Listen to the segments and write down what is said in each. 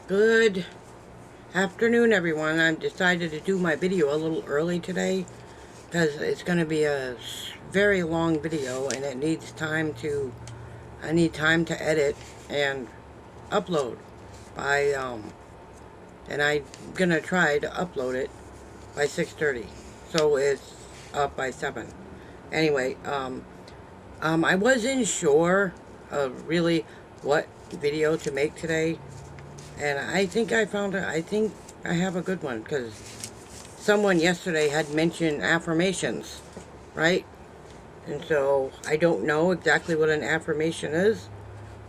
Good afternoon, everyone. I've decided to do my video a little early today because it's going to be a very long video and it needs I need time to edit and upload by, and I'm going to try to upload it by 6:30. So it's up by 7. Anyway, I wasn't sure of really what video to make today. And I think I think I have a good one, because someone yesterday had mentioned affirmations, right? And so I don't know exactly what an affirmation is,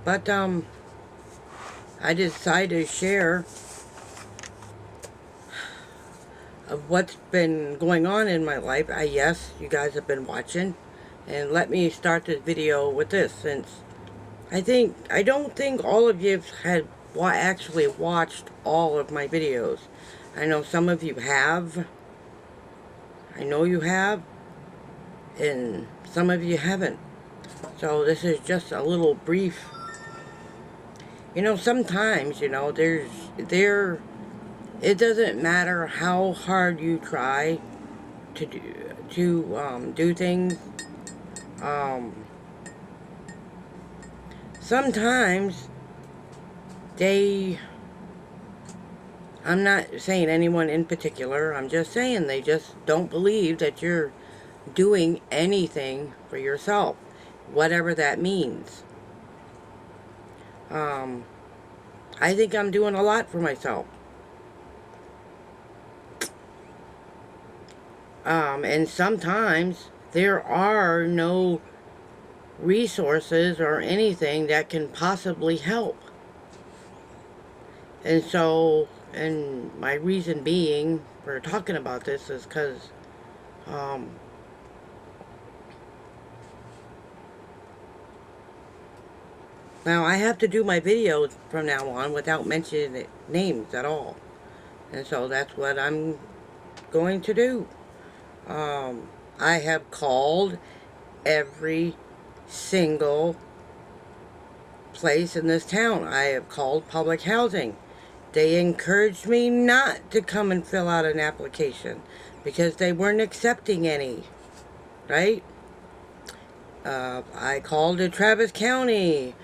but I decided to share of what's been going on in my life. Yes, you guys have been watching, and let me start this video with this, since I don't think all of you had actually watched all of my videos. I know some of you have. I know you have. And some of you haven't. So this is just a little brief. Sometimes, it doesn't matter how hard you try to do things. Um, Sometimes I'm not saying anyone in particular, I'm just saying they just don't believe that you're doing anything for yourself, whatever that means. I think I'm doing a lot for myself. And sometimes there are no resources or anything that can possibly help. And so, and my reason being for talking about this is because, now I have to do my videos from now on without mentioning names at all. And so that's what I'm going to do. I have called every single place in this town. I have called public housing. They encouraged me not to come and fill out an application because they weren't accepting any, right? I called to Travis County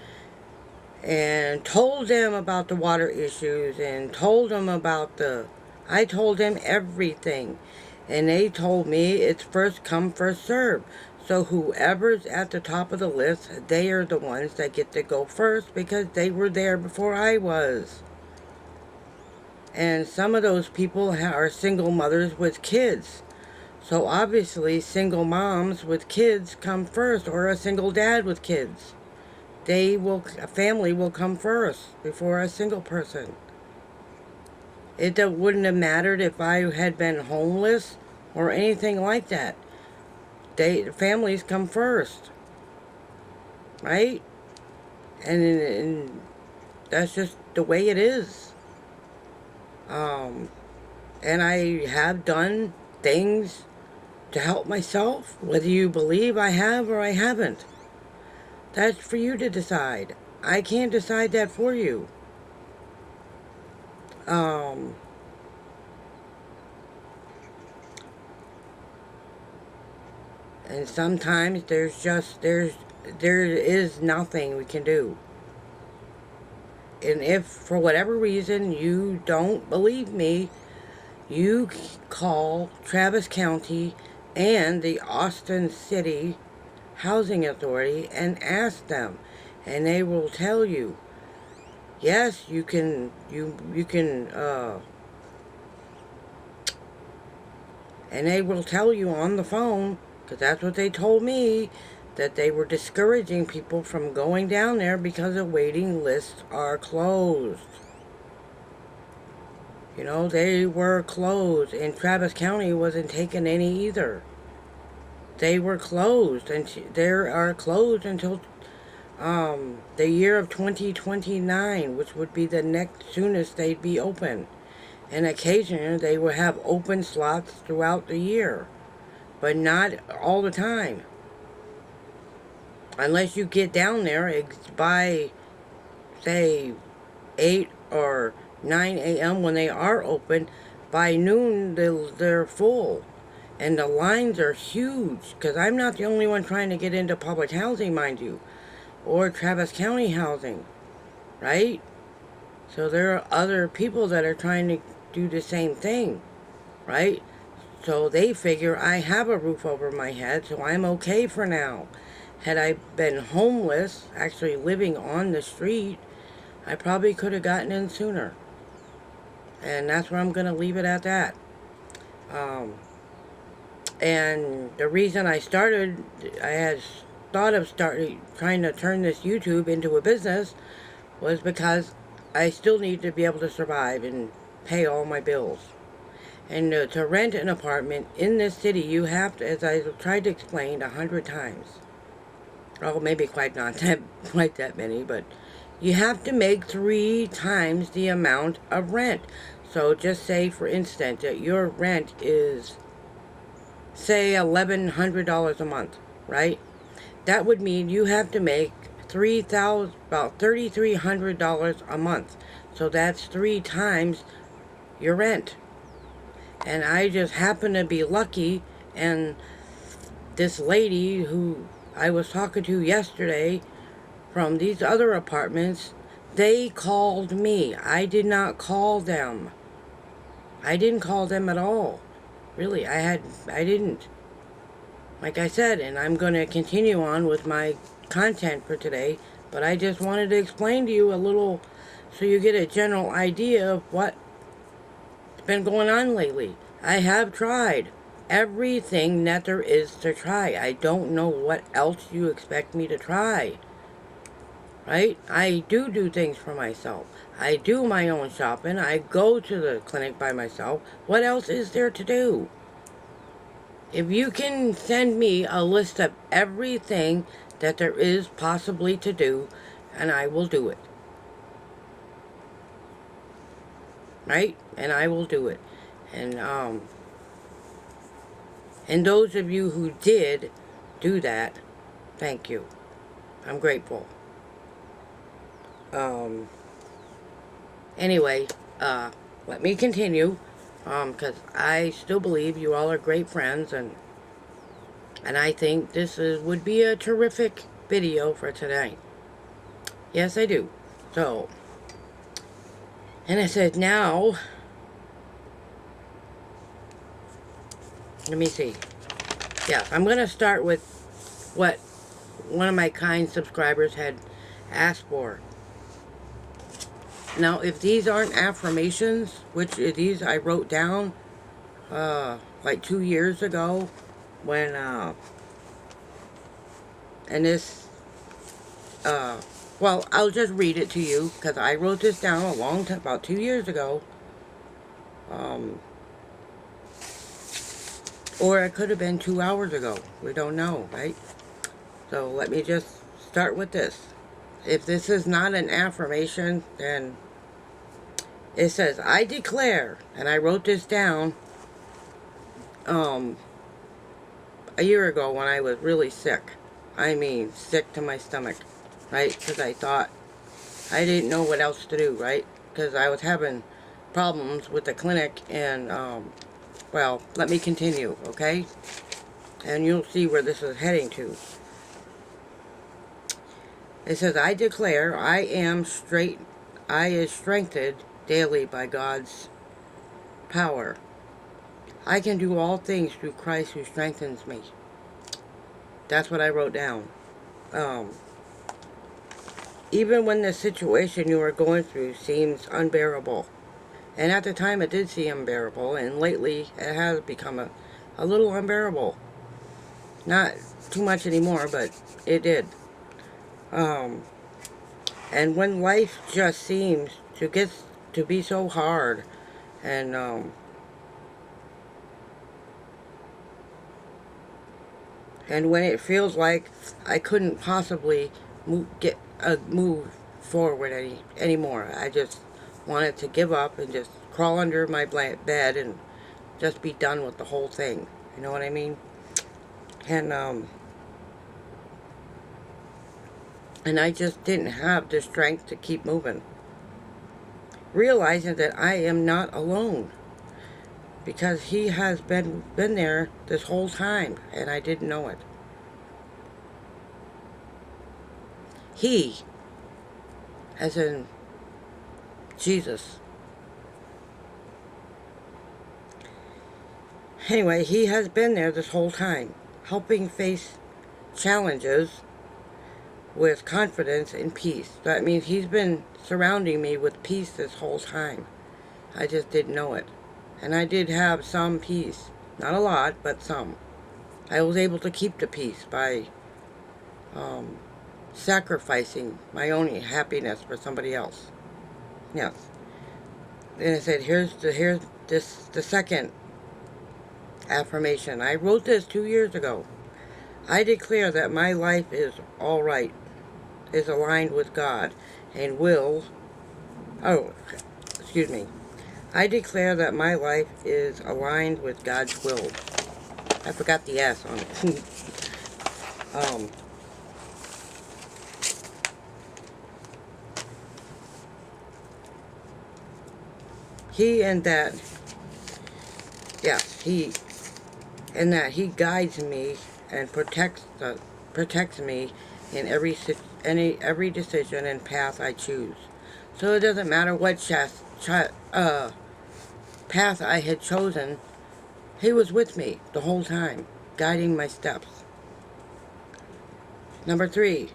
and told them about the water issues and told them about I told them everything. And they told me it's first come, first serve. So whoever's at the top of the list, they are the ones that get to go first because they were there before I was. And some of those people are single mothers with kids. So obviously single moms with kids come first, or a single dad with kids. A family will come first before a single person. It wouldn't have mattered if I had been homeless or anything like that. Families come first, right? And that's just the way it is. And I have done things to help myself, whether you believe I have or I haven't. That's for you to decide. I can't decide that for you. And sometimes there is nothing we can do. And if for whatever reason you don't believe me, you call Travis County and the Austin City Housing Authority and ask them, and they will tell you. Yes, you can, and they will tell you on the phone, because that's what they told me, that they were discouraging people from going down there because the waiting lists are closed. They were closed, and Travis County wasn't taking any either. They were closed, and they are closed until the year of 2029, which would be the next soonest they'd be open. And occasionally they will have open slots throughout the year, but not all the time. Unless you get down there by, say, 8 or 9 a.m. when they are open. By noon, they're full. And the lines are huge, because I'm not the only one trying to get into public housing, mind you, or Travis County housing, right? So there are other people that are trying to do the same thing, right? So they figure I have a roof over my head, so I'm okay for now. Had I been homeless, actually living on the street, I probably could have gotten in sooner. And that's where I'm going to leave it at that. Um, and the reason I had thought of trying to turn this YouTube into a business was because I still need to be able to survive and pay all my bills. And to rent an apartment in this city, you have to, as I tried to explain 100 times, well, maybe quite not that, quite that many, but you have to make 3 times the amount of rent. So just say, for instance, that your rent is, say, $1,100 a month, right? That would mean you have to make about $3,300 a month. So that's 3 times your rent. And I just happen to be lucky, and this lady who I was talking to yesterday from these other apartments, they called me. I did not call them. I didn't call them at all. Really, I didn't. Like I said, and I'm going to continue on with my content for today, but I just wanted to explain to you a little so you get a general idea of what's been going on lately. I have tried everything that there is to try. I don't know what else you expect me to try. Right? I do things for myself. I do my own shopping. I go to the clinic by myself. What else is there to do? If you can send me a list of everything that there is possibly to do, and I will do it. Right? And I will do it. And those of you who did do that, thank you. I'm grateful. Anyway, let me continue, because I still believe you all are great friends, and I think this would be a terrific video for tonight. Yes, I do. So, and I said, now, let me see. Yeah, I'm going to start with what one of my kind subscribers had asked for. Now, if these aren't affirmations, which these I wrote down like 2 years ago, when and this well, I'll just read it to you, because I wrote this down a long time, about 2 years ago, or it could have been 2 hours ago. We don't know, right? So let me just start with this. If this is not an affirmation, then it says, I declare, and I wrote this down a year ago when I was really sick. I mean, sick to my stomach, right? Because I thought I didn't know what else to do, right? Because I was having problems with the clinic, and, well, let me continue, okay? And you'll see where this is heading to. It says, I declare I is strengthened daily by God's power. I can do all things through Christ who strengthens me. That's what I wrote down. Even when the situation you are going through seems unbearable. And at the time it did seem unbearable, and lately it has become a little unbearable. Not too much anymore, but it did. And when life just seems to be so hard, and when it feels like I couldn't possibly move forward anymore, I just wanted to give up and just crawl under my bed and just be done with the whole thing. You know what I mean? And I just didn't have the strength to keep moving. realizing that I am not alone, because he has been there this whole time and I didn't know it. He, as in Jesus. Anyway, he has been there this whole time, helping face challenges with confidence and peace. That means he's been surrounding me with peace this whole time. I just didn't know it. And I did have some peace. Not a lot, but some. I was able to keep the peace by sacrificing my own happiness for somebody else. Yes. And I said, here's the second affirmation. I wrote this 2 years ago. I declare that my life is all right, is aligned with God, and will, excuse me. I declare that my life is aligned with God's will. I forgot the S on it. He and that, yes, he, and that he guides me and protects me in every decision and path I choose. So it doesn't matter what path I had chosen, he was with me the whole time, guiding my steps. Number 3,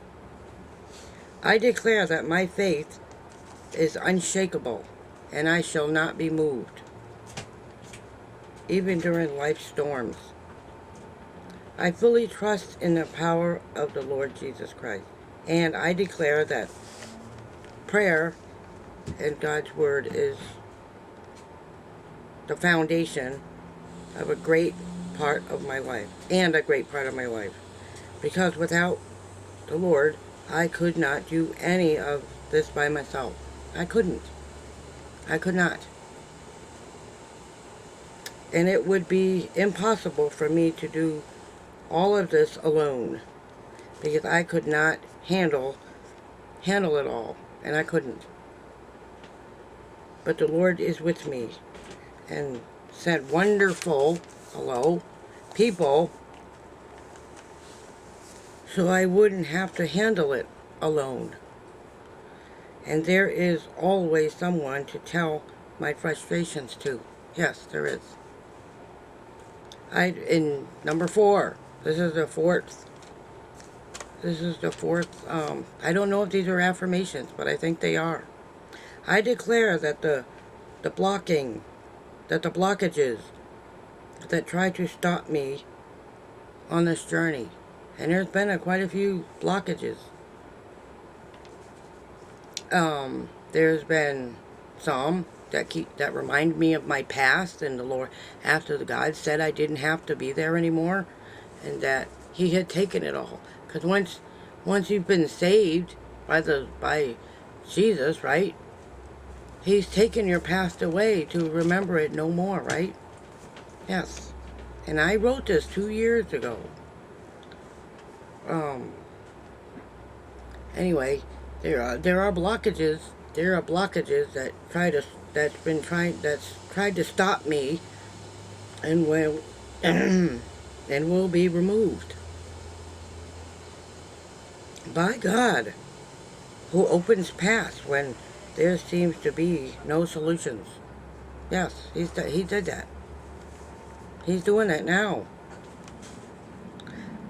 I declare that my faith is unshakable and I shall not be moved, even during life's storms. I fully trust in the power of the Lord Jesus Christ, and I declare that prayer and God's Word is the foundation of a great part of my life, and a great part of my life. Because without the Lord, I could not do any of this by myself. I couldn't. I could not. And it would be impossible for me to do all of this alone, because I could not handle it all, and I couldn't. But the Lord is with me and sent wonderful, people, so I wouldn't have to handle it alone. And there is always someone to tell my frustrations to. Yes, there is. In number 4, this is the fourth. I don't know if these are affirmations, but I think they are. I declare that the blockages that try to stop me on this journey, and there's been quite a few blockages. There's been some that remind me of my past, and the Lord, after the God said I didn't have to be there anymore, and that He had taken it all. Because once you've been saved by Jesus, right? He's taken your past away to remember it no more, right? Yes. And I wrote this 2 years ago. Anyway, there are blockages. There are blockages that's tried to stop me, and will and will be removed by God, who opens paths when there seems to be no solutions. Yes, he did that. He's doing that now.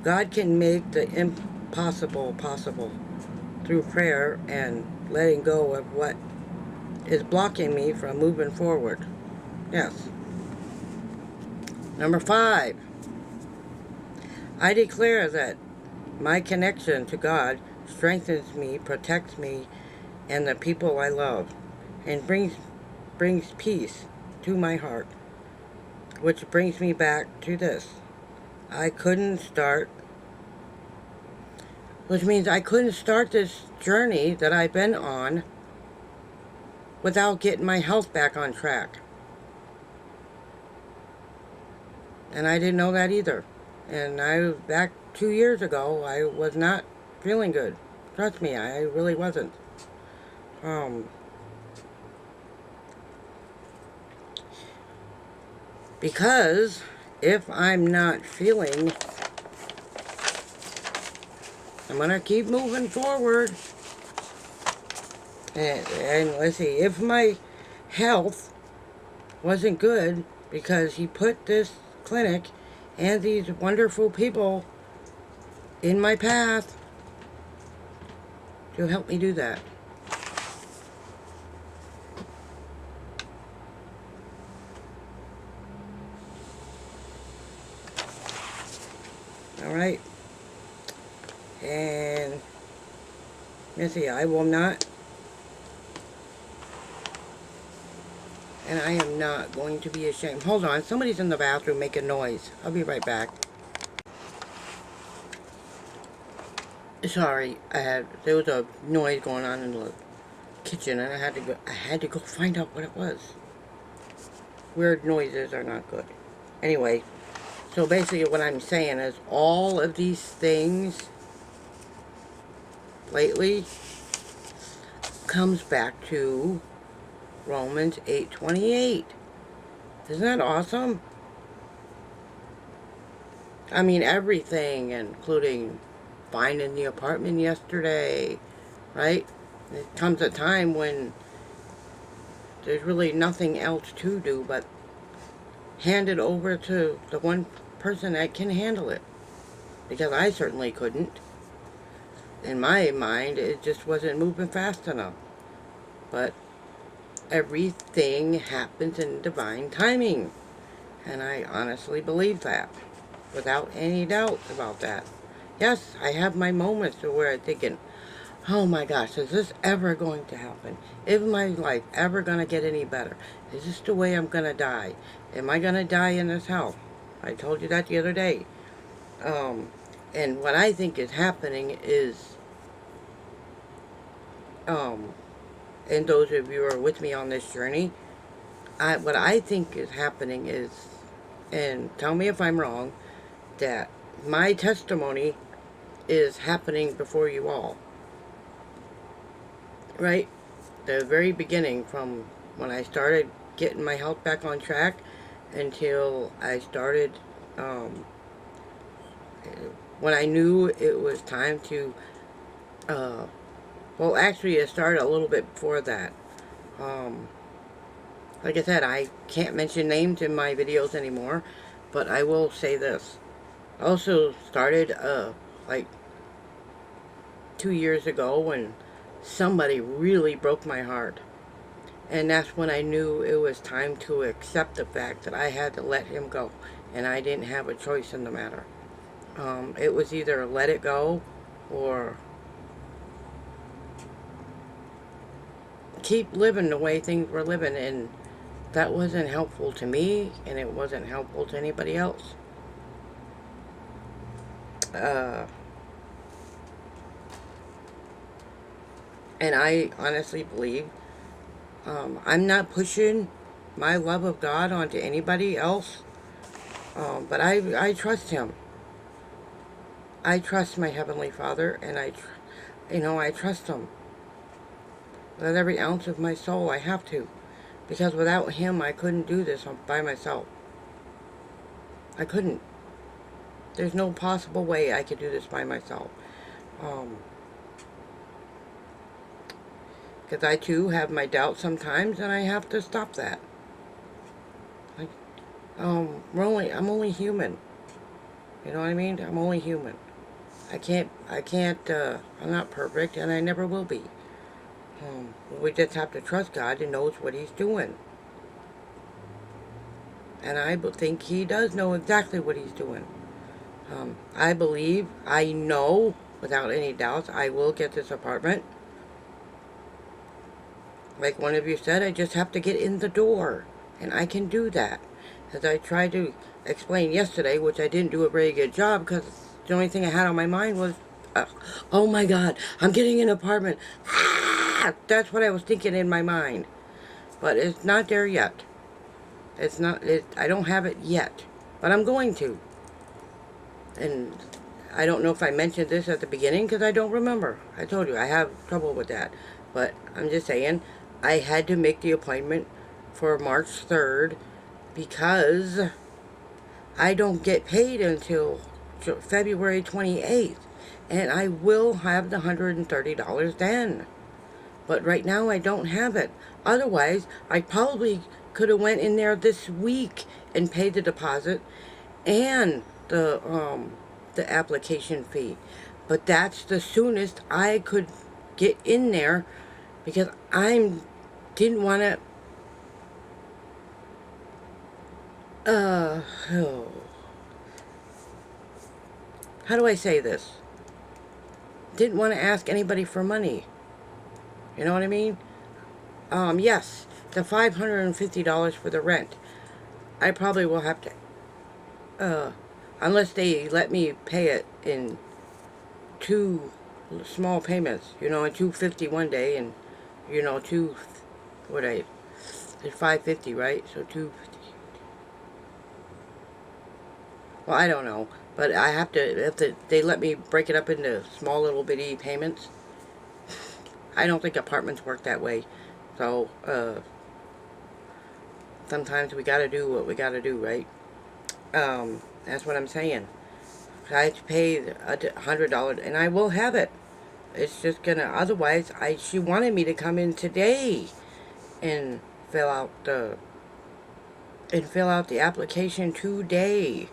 God can make the impossible possible through prayer and letting go of what is blocking me from moving forward. Yes. Number 5, I declare that my connection to God strengthens me, protects me, and the people I love, and brings peace to my heart. Which brings me back to this. Which means I couldn't start this journey that I've been on without getting my health back on track. And I didn't know that either. And back 2 years ago, I was not feeling good. Trust me, I really wasn't. Because if I'm not feeling, I'm going to keep moving forward. And let's see, if my health wasn't good because he put this clinic and these wonderful people in my path to help me do that. Alright? And let's see, I will not, and I am not going to be ashamed. Hold on, somebody's in the bathroom making noise. I'll be right back. Sorry, there was a noise going on in the kitchen, and I had to go find out what it was. Weird noises are not good. Anyway, so basically what I'm saying is all of these things lately comes back to Romans 8:28. Isn't that awesome? I mean, everything, including finding the apartment yesterday, right? It comes a time when there's really nothing else to do but hand it over to the one person that can handle it. Because I certainly couldn't. In my mind, it just wasn't moving fast enough. But everything happens in divine timing. And I honestly believe that. Without any doubt about that. Yes, I have my moments where I'm thinking, oh my gosh, is this ever going to happen? Is my life ever going to get any better? Is this the way I'm going to die? Am I going to die in this house? I told you that the other day. And what I think is happening is, and those of you who are with me on this journey, what I think is happening is, and tell me if I'm wrong, that my testimony is happening before you all. Right? The very beginning, from when I started getting my health back on track until I started, when I knew it was time to, well, actually it started a little bit before that. Like I said, I can't mention names in my videos anymore, but I will say this. I also started, like 2 years ago when somebody really broke my heart. And that's when I knew it was time to accept the fact that I had to let him go. And I didn't have a choice in the matter. It was either let it go or keep living the way things were living. And that wasn't helpful to me, and it wasn't helpful to anybody else. And I honestly believe I'm not pushing my love of God onto anybody else, but I trust Him. I trust my Heavenly Father, and I trust Him. With every ounce of my soul, I have to. Because without Him, I couldn't do this by myself. I couldn't. There's no possible way I could do this by myself. Because I too have my doubts sometimes, and I have to stop that. I'm only human. You know what I mean? I'm only human. I'm not perfect, and I never will be. We just have to trust God and knows what He's doing. And I think He does know exactly what He's doing. I believe, I know, without any doubts, I will get this apartment. Like one of you said, I just have to get in the door. And I can do that. As I tried to explain yesterday, which I didn't do a very good job because the only thing I had on my mind was, oh my God, I'm getting an apartment. Ah! That's what I was thinking in my mind. But it's not there yet. I don't have it yet. But I'm going to. And I don't know if I mentioned this at the beginning because I don't remember. I told you, I have trouble with that. But I'm just saying, I had to make the appointment for March 3rd because I don't get paid until February 28th, and I will have the $130 then. But right now I don't have it. Otherwise, I probably could have went in there this week and paid the deposit and the application fee. But that's the soonest I could get in there, because I didn't want to oh, how do I say this? Didn't want to ask anybody for money. You know what I mean? Yes, the $550 for the rent. I probably will have to, unless they let me pay it in 2 small payments, you know, and $250 one day, and, you know, it's $550, right? So $250. Well, I don't know, but I have to, they let me break it up into small little bitty payments. I don't think apartments work that way. So, sometimes we gotta do what we gotta do, right? That's what I'm saying. I have to pay $100, and I will have it. It's just gonna, otherwise, she wanted me to come in today and fill out the application today.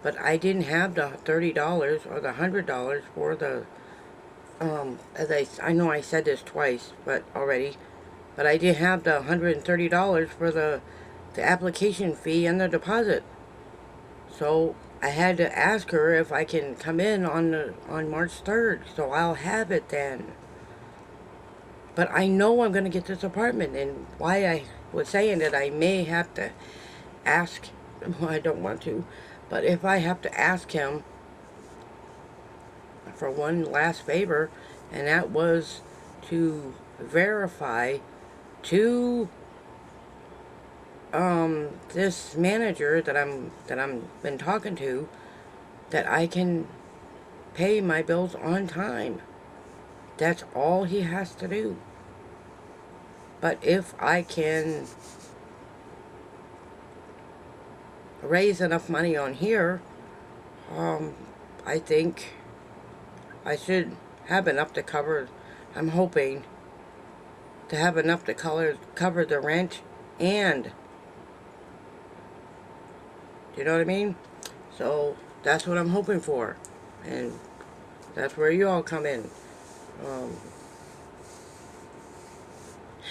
But I didn't have the $30 or the $100 for the, as I know I said this twice, but already, but I did have the $130 for the application fee and the deposit. So I had to ask her if I can come in on March 3rd, so I'll have it then. But I know I'm going to get this apartment, and why I was saying that I may have to ask, well, I don't want to, but if I have to ask him for one last favor, and that was to verify to this manager that I'm been talking to, that I can pay my bills on time. That's all he has to do. But if I can raise enough money on here, I think I should have enough to cover, I'm hoping to have enough to cover the rent, and, you know what I mean? So that's what I'm hoping for, and that's where you all come in.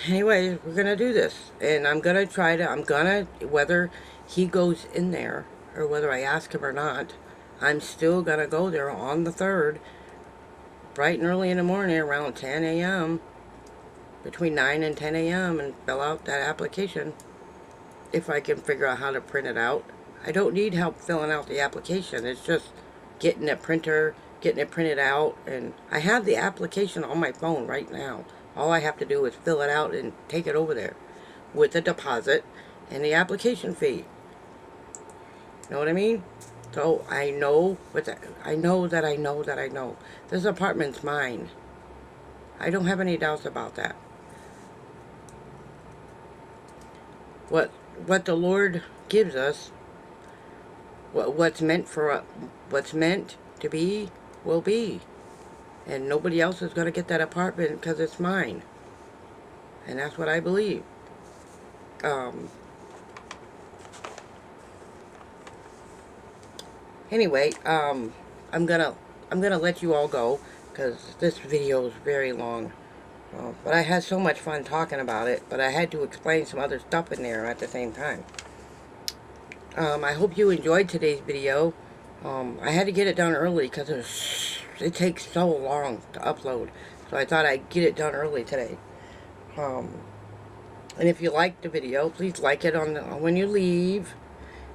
Anyways, we're gonna do this, and I'm gonna whether he goes in there or whether I ask him or not, I'm still gonna go there on the 3rd, bright and early in the morning, around 10 a.m., between 9 and 10 a.m., and fill out that application, if I can figure out how to print it out. I don't need help filling out the application. It's just getting a printer, getting it printed out, and I have the application on my phone right now. All I have to do is fill it out and take it over there with the deposit and the application fee. You know what I mean? So I know I know that I know this apartment's mine. I don't have any doubts about that. What the Lord gives us, what's meant to be, will be. And nobody else is going to get that apartment because it's mine. And that's what I believe. Anyway, I'm gonna let you all go, because this video is very long. But I had so much fun talking about it, but I had to explain some other stuff in there at the same time. I hope you enjoyed today's video. I had to get it done early because it takes so long to upload. So I thought I'd get it done early today. And if you liked the video, please like it when you leave.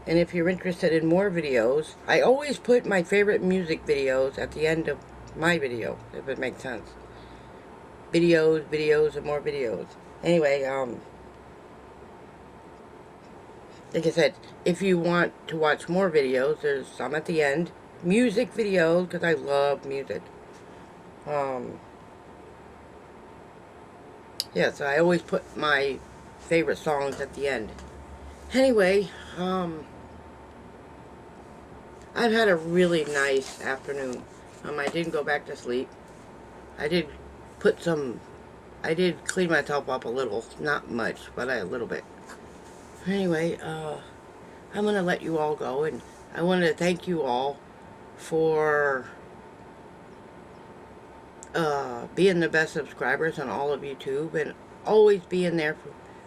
And if you're interested in more videos, I always put my favorite music videos at the end of my video, if it makes sense. Videos, and more videos. Anyway, like I said, if you want to watch more videos, there's some at the end. Music videos, because I love music. Yeah, so I always put my favorite songs at the end. Anyway, I've had a really nice afternoon. I didn't go back to sleep. I did put some, I did clean myself up a little. Not much, but a little bit. Anyway, I'm going to let you all go, and I want to thank you all for being the best subscribers on all of YouTube, and always being there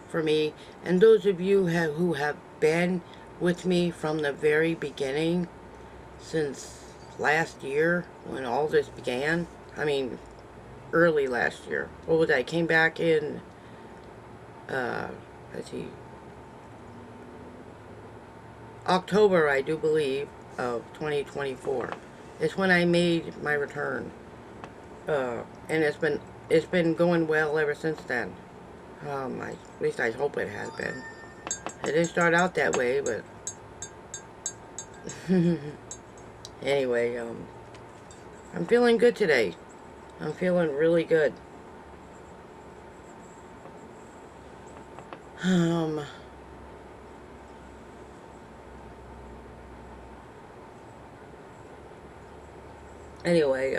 for me. And those of you who have been with me from the very beginning, since last year when all this began. I mean, early last year. What was I? Came back in, let's see, October, I do believe, of 2024. It's when I made my return. And it's been going well ever since then. At least I hope it has been. It didn't start out that way, but anyway, I'm feeling good today. I'm feeling really good. Anyway,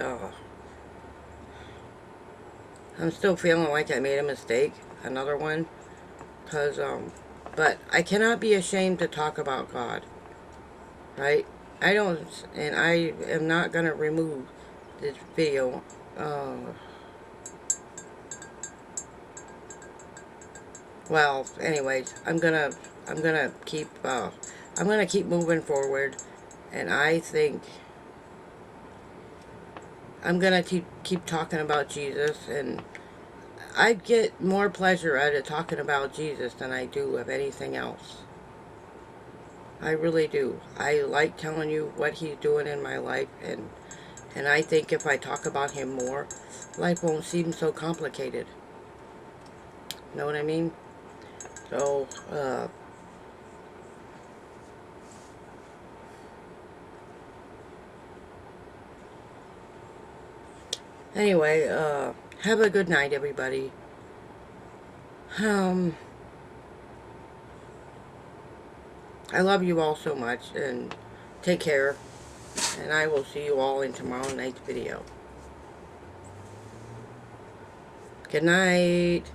I'm still feeling like I made a mistake, another one, but I cannot be ashamed to talk about God, right? I don't, and I am not going to remove this video. Well, anyways, I'm gonna keep moving forward, and I think I'm gonna keep talking about Jesus, and I get more pleasure out of talking about Jesus than I do of anything else. I really do. I like telling you what he's doing in my life, and I think if I talk about him more, life won't seem so complicated. Know what I mean? So, anyway, have a good night, everybody. I love you all so much, and take care, and I will see you all in tomorrow night's video. Good night.